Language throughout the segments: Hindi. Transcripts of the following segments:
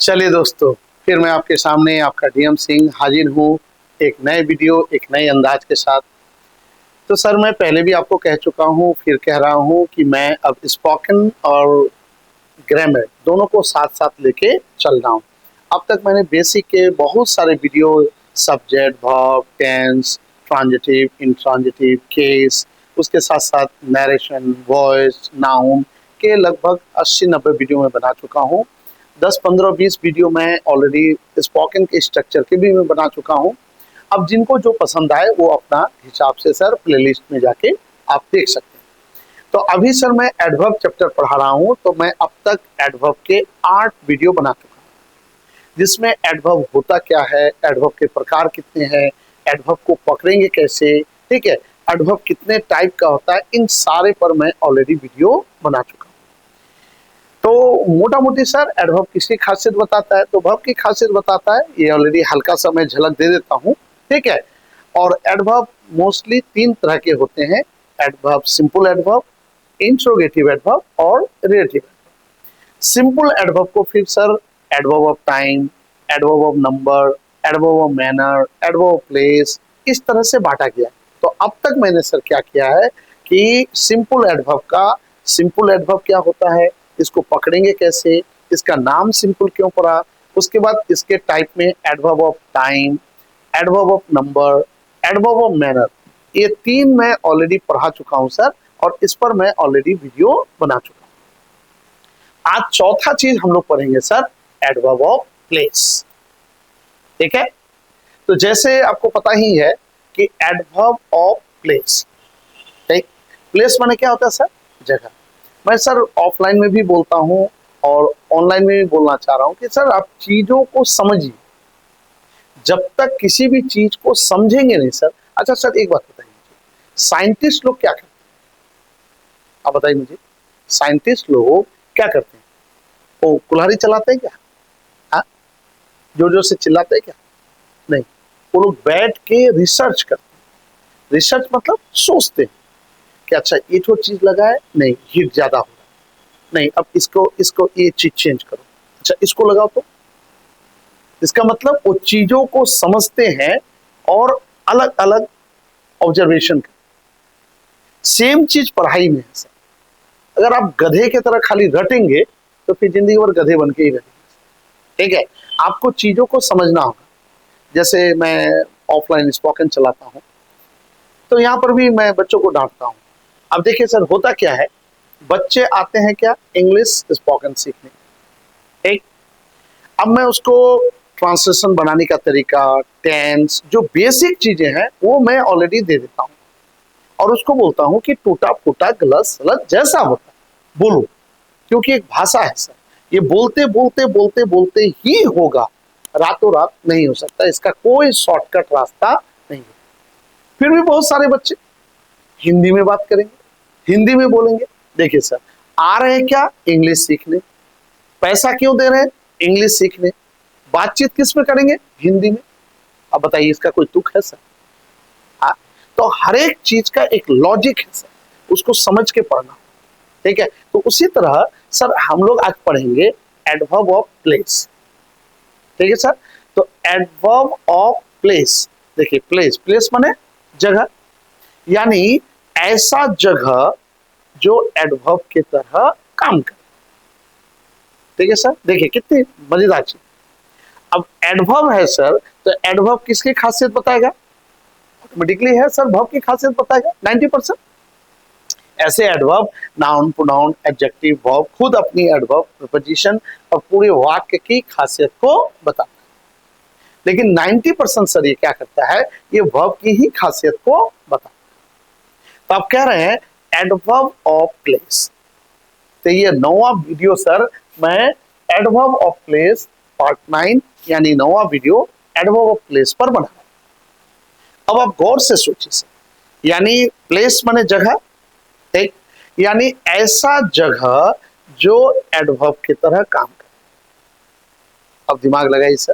चलिए दोस्तों, फिर मैं आपके सामने आपका डीएम सिंह हाजिर हूँ एक नए वीडियो, एक नए अंदाज के साथ। तो सर, मैं पहले भी आपको कह चुका हूँ, फिर कह रहा हूँ कि मैं अब स्पोकन और ग्रामर दोनों को साथ-साथ लेके चल रहा हूँ। अब तक मैंने बेसिक के बहुत सारे video subject, verb, tense, transitive, intransitive, case, उसके साथ-साथ नैरेशन, वॉइस, नाउन के लगभग 80-90 वीडियो मैं बना चुका हूँ। 10, 15, 20 वीडियो मैं ऑलरेडी स्पोकन के स्ट्रक्चर के भी मैं बना चुका हूँ। अब जिनको जो पसंद आए वो अपना हिसाब से सर प्लेलिस्ट में जाके आप देख सकते हैं। तो अभी सर मैं एडवर्ब चैप्टर पढ़ा रहा हूँ, तो मैं अब तक एडवर्ब के 8 वीडियो बना चुका हूँ, जिसमें एडवर्ब होता क्या है, एडवर्ब के प्रकार कितने हैं, एडवर्ब को पकड़ेंगे कैसे, ठीक है, एडवर्ब कितने टाइप का होता है, इन सारे पर मैं ऑलरेडी वीडियो बना चुका हूँ। तो मोटा मोटी सर एडवर्ब किसकी खासियत बताता है, तो वर्ब की खासियत बताता है, ये ऑलरेडी हल्का सा मैं झलक दे देता हूँ, ठीक है। और एडवर्ब मोस्टली 3 तरह के होते हैं, adverb simple adverb, interrogative adverb और रिलेटिव। सिंपल एडवर्ब को फिर sir adverb of time, adverb of number, adverb of manner, adverb of place, इस तरह से बांटा गया। तो अब तक मैंने सर क्या किया है कि सिंपल एडवर्ब क्या होता है, इसको पकड़ेंगे कैसे, इसका नाम सिंपल क्यों पड़ा, उसके बाद इसके टाइप में adverb of time, adverb of number, adverb of manner, ये 3 मैं ऑलरेडी पढ़ा चुका हूं सर, और इस पर मैं ऑलरेडी वीडियो बना चुका हूं। आज चौथा चीज हम लोग पढ़ेंगे सर, एडवर्ब ऑफ प्लेस, ठीक है। तो जैसे आपको पता ही है कि एडवर्ब ऑफ प्लेस, ठीक, प्लेस माने क्या होता है सर, जगह। मैं सर ऑफलाइन में भी बोलता हूं और ऑनलाइन में भी बोलना चाह रहा हूं कि सर आप चीजों को समझिए, जब तक किसी भी चीज को समझेंगे नहीं सर। अच्छा सर, एक बात बताइए, साइंटिस्ट लोग क्या करते हैं, आप बताइए मुझे, साइंटिस्ट लोग क्या करते हैं, वो कुल्हाड़ी चलाते हैं क्या, हाँ, जोर जोर से चिल्लाते हैं क्या, नहीं, वो लोग बैठ के रिसर्च करते हैं। रिसर्च मतलब सोचते हैं कि अच्छा ये तो चीज लगा है, नहीं हीट ज्यादा हो रहा है, नहीं अब इसको इसको ये चीज चेंज करो, अच्छा इसको लगाओ, तो इसका मतलब वो चीजों को समझते हैं और अलग अलग ऑब्जर्वेशन करते। सेम चीज पढ़ाई में है सर, अगर आप गधे की तरह खाली रटेंगे तो फिर जिंदगी भर गधे बन के ही रहेंगे, ठीक है। आपको चीजों को समझना होगा। जैसे मैं ऑफलाइन स्पोकन चलाता हूँ, तो यहाँ पर भी मैं बच्चों को डांटता हूँ। अब देखिए सर, होता क्या है, बच्चे आते हैं क्या, इंग्लिश स्पोकन सीखने, ठीक। अब मैं उसको ट्रांसलेशन बनाने का तरीका, टेंस, जो बेसिक चीजें हैं वो मैं ऑलरेडी दे देता हूँ, और उसको बोलता हूँ कि टूटा फूटा गलत सलत जैसा होता है बोलो, क्योंकि एक भाषा है सर, ये बोलते बोलते बोलते बोलते ही होगा, रातों रात नहीं हो सकता, इसका कोई शॉर्टकट रास्ता नहीं है। फिर भी बहुत सारे बच्चे हिंदी में बात करेंगे, हिंदी में बोलेंगे। देखिए सर, आ रहे हैं क्या, इंग्लिश सीखने, पैसा क्यों दे रहे हैं, इंग्लिश सीखने, बातचीत किस में करेंगे, हिंदी में। अब बताइए, इसका कोई तुक है सर, हाँ। तो हर एक चीज का एक लॉजिक है सर, उसको समझ के पढ़ना, ठीक है। तो उसी तरह सर हम लोग आज पढ़ेंगे एडवर्ब ऑफ प्लेस, ठीक है सर। तो एडवर्ब ऑफ प्लेस, देखिए प्लेस, प्लेस माने जगह, यानी ऐसा जगह जो एडवर्ब की तरह काम करे, ठीक है सर। देखिए कितनी मजेदार चीज। अब एडवर्ब है सर, तो एडवर्ब किसकी खासियत बताएगा, ऑटोमेटिकली है सर, वर्ब की खासियत बताएगा 90%। ऐसे adverb noun, pronoun, adjective, verb खुद अपनी एडवर्ब, प्रीपोजिशन और पूरे वाक्य की खासियत को बताता है। लेकिन 90% सर ये क्या करता है, ये वर्ब की ही खासियत को बताता है। तो आप कह रहे हैं एडवर्ब ऑफ प्लेस, तो ये 9वां वीडियो सर मैं एडवर्ब ऑफ प्लेस पार्ट 9 यानी 9वां वीडियो एडवर्ब ऑफ प्लेस पर बना। अब आप गौर से सोचिए सर, यानी प्लेस माने जगह, ठीक, यानी ऐसा जगह जो एडवर्ब की तरह काम करे। अब दिमाग लगाइए सर,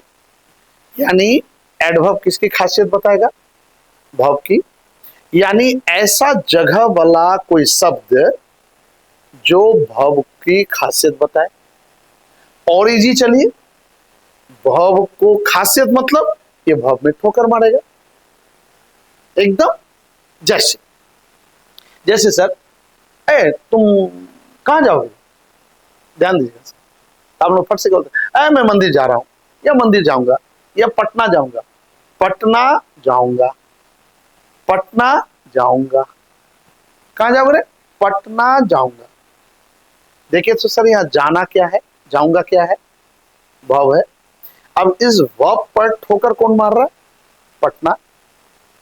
यानी एडवर्ब किसकी खासियत बताएगा, वर्ब की, यानी ऐसा जगह वाला कोई शब्द जो वर्ब की खासियत बताए। और इजी चलिए, verb को खासियत मतलब ये verb में ठोकर मारेगा एकदम। जैसे जैसे सर, ए तुम कहाँ जाओगे, ध्यान दीजिएगा सर। आप लोग फट से बोलते हैं मैं मंदिर जा रहा हूं, या मंदिर जाऊंगा, या पटना जाऊंगा, पटना जाऊंगा, पटना जाऊंगा। कहां जाओगे, पटना जाऊंगा। देखिए तो सर यहाँ जाना क्या है, जाऊंगा क्या है, वर्ब है। अब इस वर्ब पर ठोकर कौन मार रहा है, पटना,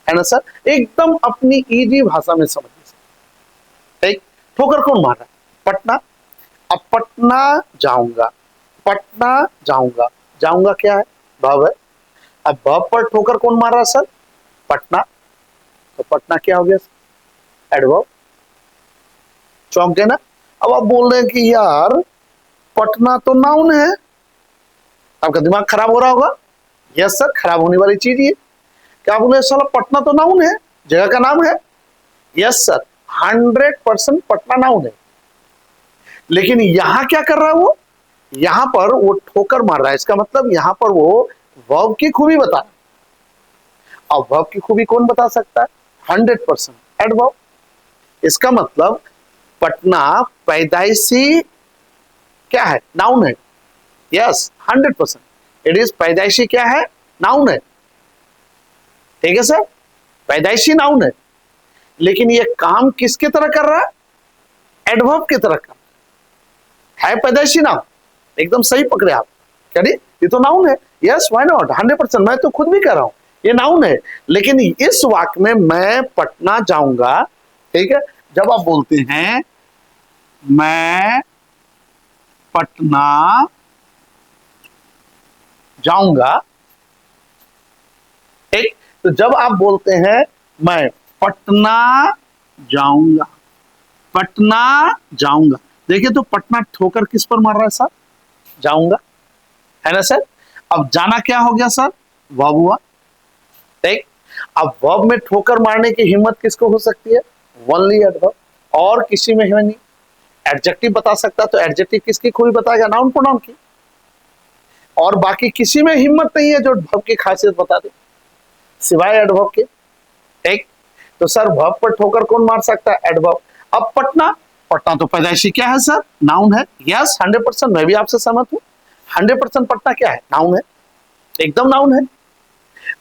है ना सर। एकदम अपनी इजी भाषा में समझिए सर, ठीक। ठोकर कौन मार रहा है, पटना। अब पटना जाऊंगा, पटना जाऊंगा, जाऊंगा क्या है, वर्ब है। अब वर्ब पर ठोकर कौन मार रहा है सर, पटना। तो पटना क्या हो गया, एडवर्ब। चौंक गए ना। अब आप बोल रहे हैं कि यार पटना तो नाउन है, आपका दिमाग खराब हो रहा होगा। यस सर, खराब होने वाली चीज ये क्या बोले, साला पटना तो नाउन है, जगह का नाम है। यस सर, 100% पटना नाउन है। लेकिन यहां क्या कर रहा है वो, यहां पर वो ठोकर मार रहा है। इसका मतलब यहां पर वो वर्ब की खूबी बता रहा है। अब वर्ब की खूबी कौन बता सकता है, 100% एडवर्ब। इसका मतलब पटना पैदाइशी क्या है, नाउन है। यस 100% इट इज पैदाइशी क्या है, नाउन है। ठीक है सर, पैदाइशी नाउन है। लेकिन ये काम किसके तरह कर रहा है, एडवर्ब की तरह कर है। पैदाइशी नाउन, एकदम सही पकड़े आप। क्या ये तो नाउन है। Yes why not, 100%। मैं तो खुद भी कह रहा हूं ये नाउन है। लेकिन इस वाक्य में मैं पटना जाऊंगा, ठीक है। जब आप बोलते हैं मैं पटना जाऊंगा, ठीक। तो जब आप बोलते हैं मैं पटना जाऊंगा, पटना जाऊंगा, देखिए तो पटना ठोकर किस पर मार रहा है सर, जाऊंगा, है ना सर। अब जाना क्या हो गया सर, वर्ब हुआ, ठीक। अब वर्ब में ठोकर मारने की हिम्मत किसको हो सकती है, ओनली एडवर्ब, और किसी में है नहीं। एडजेक्टिव बता सकता तो एडजेक्टिव किसकी खूबी बताएगा, नाउन प्रोनाउन की। और बाकी किसी में हिम्मत नहीं है जो वर्ब की खासियत बता दे सिवाय एडवर्ब के, ठीक। तो सर वर्ब पर ठोकर कौन मार सकता है, एडवर्ब। अब पटना, पटना तो पैदाइशी क्या है सर, नाउन है। यस 100%, मैं भी आपसे सहमत हूं। 100% पटना क्या है, नाउन है, एकदम नाउन है।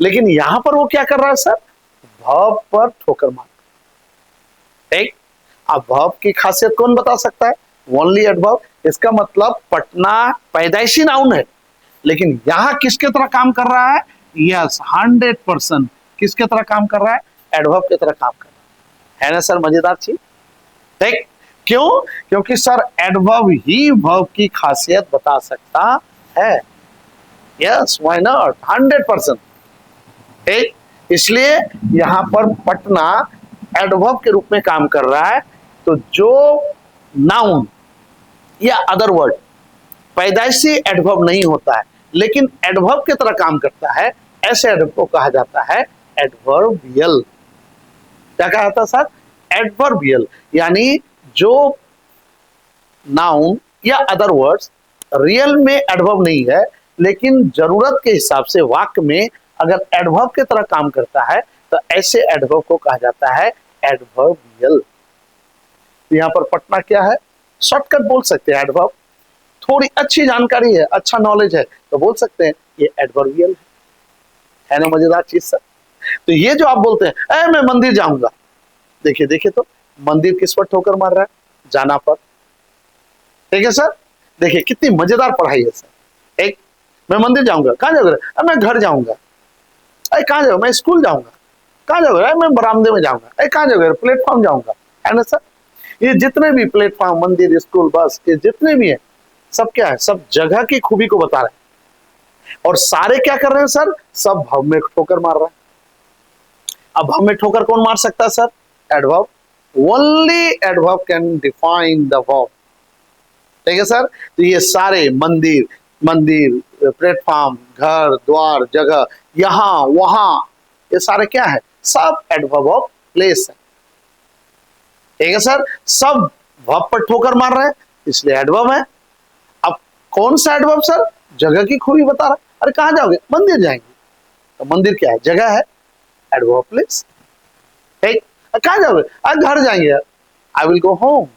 लेकिन यहां पर वो क्या कर रहा है सर, वर्ब पर ठोकर मार, ठीक। अब वर्ब की खासियत कौन बता सकता है, ओनली एडवर्ब। इसका मतलब पटना पैदाइशी नाउन है, लेकिन यहां किसके तरह काम कर रहा है, यस 100% किसके तरह काम कर रहा है, एडवर्ब की तरह काम कर रहा है ना सर। मजेदार चीज, ठीक। क्यों, क्योंकि सर एडवर्ब ही वर्ब की खासियत बता सकता है। यस व्हाई नॉट, 100%, ठीक। इसलिए यहां पर पटना एडवर्ब के रूप में काम कर रहा है। तो जो नाउन या अदर वर्ड पैदाइशी एडवर्ब नहीं होता है, लेकिन एडवर्ब की तरह काम करता है, ऐसे एडवर्ब को कहा जाता है एडवर्बियल। क्या कहा जाता है सर, एडवर्बियल। यानी जो नाउन या अदर वर्ड्स रियल में एडवर्ब नहीं है, लेकिन जरूरत के हिसाब से वाक्य में अगर एडवर्ब की तरह काम करता है, तो ऐसे एडवर्ब को कहा जाता है एडवर्बियल। तो यहां पर पटना क्या है, शॉर्टकट बोल सकते हैं एडवर्ब। थोड़ी अच्छी जानकारी है, अच्छा नॉलेज है, तो बोल सकते हैं ये एडवर्बियल है ना। मजेदार चीज सर। तो ये जो आप बोलते हैं मैं मंदिर जाऊंगा, देखिए देखिए तो मंदिर किस पर ठोकर मार रहा है, जाना पर, ठीक है सर। देखिए कितनी मजेदार पढ़ाई है सर। एक, मैं मंदिर जाऊंगा, कहां जाओगे, मैं घर जाऊंगा, अरे कहां जाओगे, मैं स्कूल जाऊंगा, कहां जाओगे, मैं बरामदे में जाऊंगा, अरे कहां जाओगे, प्लेटफॉर्म जाऊंगा, है ना सर। ये जितने भी प्लेटफॉर्म, मंदिर, स्कूल, बस, ये जितने भी है सब क्या है, सब जगह की खूबी को बता रहे हैं। और सारे क्या कर रहे हैं सर, सब भाव में ठोकर मार रहे हैं। अब भाव में ठोकर कौन मार सकता है sir, adverb. Only adverb can define the verb, ठीक है सर। तो ये सारे मंदिर, मंदिर, प्लेटफॉर्म, घर द्वार, जगह, यहां वहां, ये सारे क्या है, सब एडवर्ब ऑफ प्लेस है, ठीक है सर। सब वर्ब पर ठोकर मार रहे हैं, इसलिए एडवर्ब है। अब कौन सा एडवर्ब सर, जगह की खूबी बता रहा है। अरे कहाँ जाओगे? मंदिर जाएंगे। तो मंदिर क्या है? जगह है, एडवर्ब प्लेस। ठीक। कहाँ जाओगे? घर जाएंगे यार, I will go home.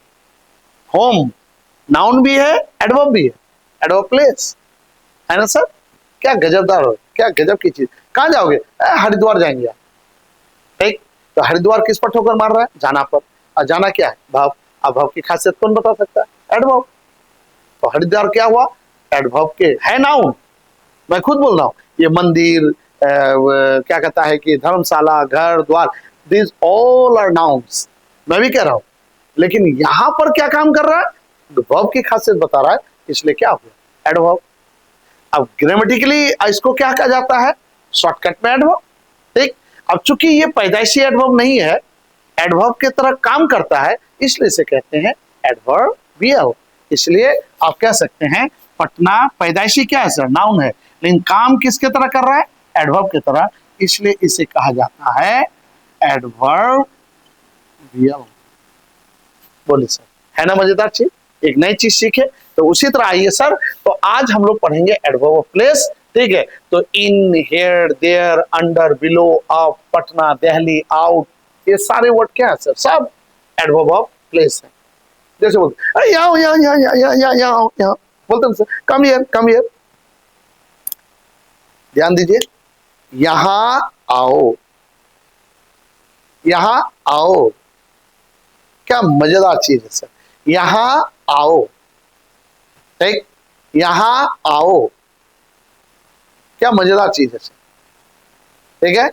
Home noun भी है, एडवर्ब भी है, एडवर्ब प्लेस, है ना सर? क्या गजबदार हो, क्या गजब की चीज। कहाँ जाओगे? हरिद्वार जाएंगे यार। ठीक। तो हरिद्वार किस पर ठोकर मार रहा है? जाना पर। और जाना क्या है? भाव। अब भाव की खासियत कौन बता सकता है? एडवर्ब। तो हरिद्वार क्या हुआ? एडवर्ब के है नाउन। मैं खुद बोल रहा हूँ, ये मंदिर, क्या कहता है कि धर्मशाला, घर द्वार, दिस ऑल आर नाउन्स। मैं भी कह रहा हूँ, लेकिन यहां पर क्या काम कर रहा है? वर्ब की खासियत बता रहा है, इसलिए क्या हुआ? एडवर्ब। अब ग्रामेटिकली इसको क्या कहा जाता है? शॉर्टकट में एडवर्ब। ठीक। अब चूंकि ये पैदाइशी एडवर्ब नहीं है, एडवर्ब की तरह काम करता है, इसलिए इसे कहते हैं एडवर्बियल। इसलिए आप कह सकते हैं पटना पैदाइशी क्या है सर? नाउन है, लेकिन काम किसके तरह कर रहा है? एडवर्ब की तरह, इसलिए इसे कहा जाता है एडवर्बियल। बोलिए सर, है ना मजेदार चीज? एक नई चीज सीखे। तो उसी तरह आइए सर, तो आज हम लोग पढ़ेंगे एडवर्ब ऑफ प्लेस। ठीक है, तो in, here, there, under, below, up, Patna, Delhi, out, ये सारे वर्ड क्या है सर? सब एडवर्ब ऑफ प्लेस है। जैसे बोलते हैं यहाँ यहाँ यहाँ यहाँ यहाँ यहाँ यहाँ यहाँ, बोलते हैं sir come here, come here. ध्यान दीजिए, यहाँ आओ, यहाँ आओ। क्या मजेदार चीज है सर, यहाँ आओ। ठीक, यहाँ आओ, क्या मजेदार चीज है सर। ठीक है,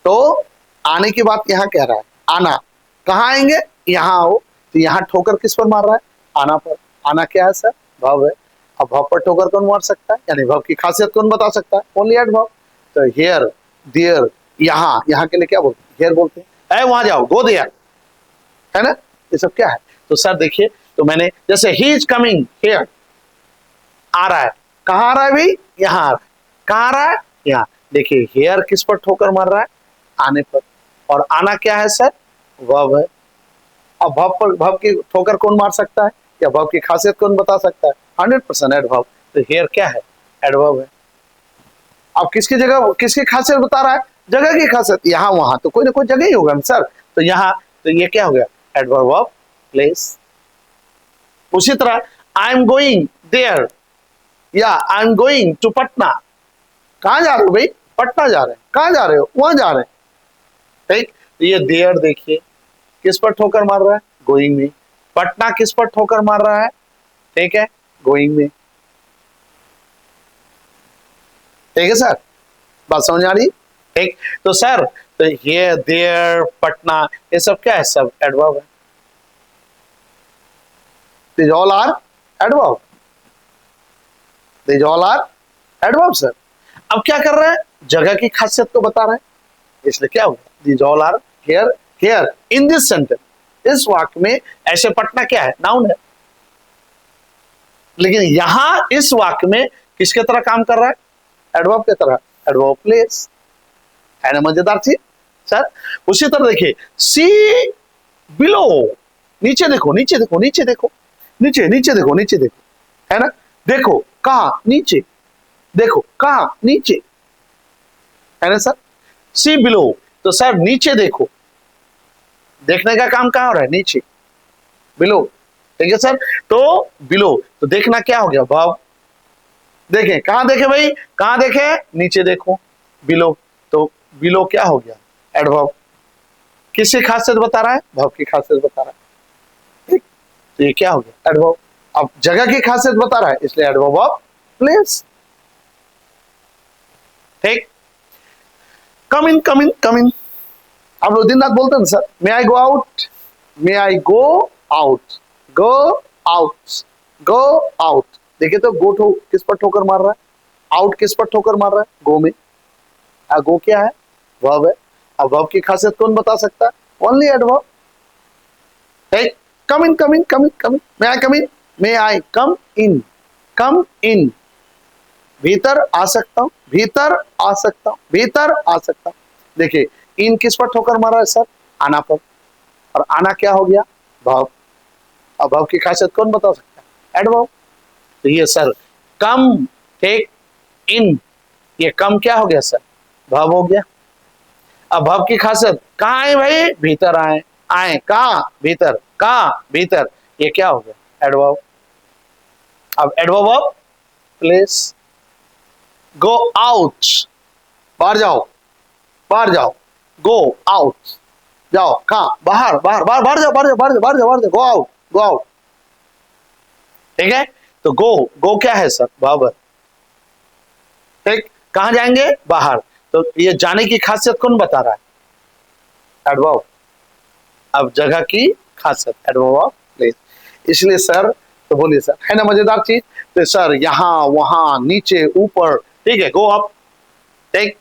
तो आने की बात यहाँ कह रहा है, आना। कहाँ आएंगे? यहाँ आओ। तो यहाँ ठोकर किस पर मार रहा है? आना पर। आना क्या है सर? भाव है। अब भाव पर ठोकर कौन मार सकता है? यानी भाव की खासियत कौन बता सकता है? ओनली एड भाव। तो हियर, देयर, यहाँ, यहाँ के लिए क्या बोलते हैं? हियर बोलते हैं। वहां जाओ, गो देयर, है ना? ये सब क्या है? तो सर देखिए, तो मैंने जैसे ही इज कमिंग हियर, आ रहा है। कहाँ आ रहा है भाई? यहाँ आ रहा है। कहाँ आ रहा है? यहाँ। देखिए हियर किस पर ठोकर मार रहा है? आने पर। और आना क्या है सर? वर्ब है। अब भाव पर, भाव की ठोकर कौन मार सकता है, या भाव की खासियत कौन बता सकता है? 100% एडवर्ब। तो हियर क्या है? एडवर्ब है। अब किसकी जगह, किसकी खासियत बता रहा है? जगह की खासियत। यहाँ वहां तो कोई ना कोई जगह ही होगा ना सर। तो यहाँ, तो ये क्या हो गया? Adverb of place. उसी तरह आई एम गोइंग देयर, या I am going to Patna. कहाँ जा रहे हो भाई? पटना जा रहे हैं। कहाँ जा रहे हो? वहां जा रहे हैं। ठीक। तो ये देयर देखिए किस पर ठोकर मार रहा है? गोइंग में। पटना किस पर ठोकर मार रहा है? ठीक है, गोइंग में। ठीक है सर, बात समझ आ रही? ठीक। तो सर, तो ये देयर, पटना, ये सब क्या है? सब एडवर्ब है। These all are adverb. These all are adverb sir. अब क्या कर रहा है? जगह की खासियत को बता रहा है, इसलिए क्या होगा? These all are here, here in this sentence. इस वाक्य में ऐसे पटना क्या है? नाउन है। लेकिन यहां इस वाक्य में किसके तरह काम कर रहा है? एडवर्ब की तरह, एडवर्ब प्लेस। है ना मजेदार चीज सर? उसी तरह देखिए, सी बिलो, नीचे देखो, नीचे देखो, नीचे देखो, नीचे, नीचे देखो, नीचे देखो, है ना? देखो कहा? नीचे। देखो कहा? नीचे, है ना सर? सी बिलो, तो सर नीचे देखो। देखने का काम कहाँ हो रहा है? नीचे, बिलो। ठीक है सर, तो बिलो, तो देखना क्या हो गया? भाव। देखें, कहां देखे भाई? कहां देखे? नीचे देखो, बिलो। तो बिलो क्या हो गया? एडवर्ब। किसकी खासियत बता रहा है? भाव की खासियत बता रहा है। ठीक, तो ये क्या हो गया? एडवर्ब। अब जगह की खासियत बता रहा है, इसलिए एडवर्ब ऑफ प्लेस। ठीक, कम इन, कम इन, कम इन। आप लोग दिन रात बोलते हैं sir, may I go out, may I go out, go out, go out. देखिए तो गो ठो किस पर ठोकर मार रहा है? आउट किस पर ठोकर मार रहा है? गो में। गो क्या है? वर्ब है। अब वर्ब की खासियत कौन बता सकता है? Only adverb. ठीक, कम इन, कम इन, कम इन, कम इन, मे आई कम इन, मे आई कम इन, कम इन। भीतर आ सकता हूं, भीतर आ सकता हूं, भीतर आ सकता हूं। देखिए इन किस पर ठोकर मारा है सर? आना पर। और आना क्या हो गया? भाव। अब भाव की खासियत कौन बता सकता है? एडवर्ब। तो ये सर, कम ठीक, इन, ये कम क्या हो गया सर, भव हो गया। अब भव की खासियत, कहाँ आए भाई, भीतर आए, आए कहाँ, भीतर, कहाँ, भीतर, ये क्या हो गया, एडवर्ब। अब adverb of place, go out, बाहर जाओ, बाहर जाओ, गो आउट, जाओ कहाँ, बाहर, बाहर, बाहर, बाहर जाओ, बाहर जाओ, बाहर जाओ, बाहर जाओ, बाहर जाओ, गो आउट, गो आउट। ठीक है, तो गो, गो क्या है सर, वर्ब। ठीक, कहां जाएंगे, बाहर, तो ये जाने की खासियत कौन बता रहा है, एडवर्ब। अब जगह की खासियत, एडवर्ब ऑफ प्लेस। इसलिए सर, तो बोलिए सर, है ना मजेदार चीज। तो सर यहां वहां नीचे ऊपर, ठीक है, गो अप, टेक,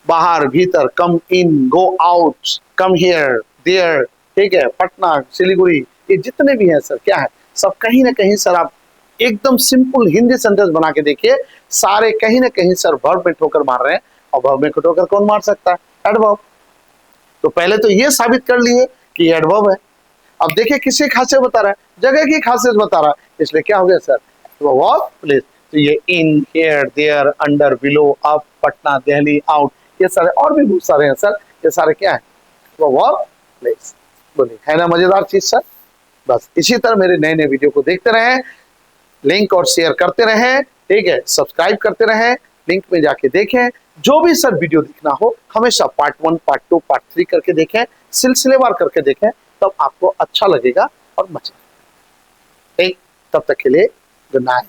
बाहर भीतर, come in, go out, come here there, ठीक है, पटना सिलीगुड़ी, ये जितने भी हैं सर, क्या है, सब कहीं ना कहीं सर आप एकदम सिंपल हिंदी सेंटेंस बना के देखिए, सारे कहीं ना कहीं सर वर्ब में ठोकर मार रहे हैं। और वर्ब में ठोकर कौन मार सकता है, एडवर्ब। तो पहले तो ये साबित कर लिए कि एडवर्ब है। अब देखिए किसकी खासियत बता रहा है, जगह की खासियत बता रहा है, इसलिए क्या हो गया सर, एडवर्ब ऑफ प्लेस। तो ये in, here, there, under, below, up, Patna, Delhi, out, ये सारे और भी बहुत सारे हैं सर, ये सारे क्या है, एडवर्ब ऑफ प्लेस। बोलिए, है ना मजेदार चीज सर। बस इसी तरह मेरे नए नए वीडियो को देखते रहें, लिंक और शेयर करते रहें, ठीक है, सब्सक्राइब करते रहें, लिंक में जाके देखें। जो भी सर वीडियो देखना हो हमेशा पार्ट 1, पार्ट 2, पार्ट 3 करके देखें, सिलसिलेवार करके देखें, तब आपको अच्छा लगेगा और मजा। ठीक, तब तक के लिए गुड नाइट।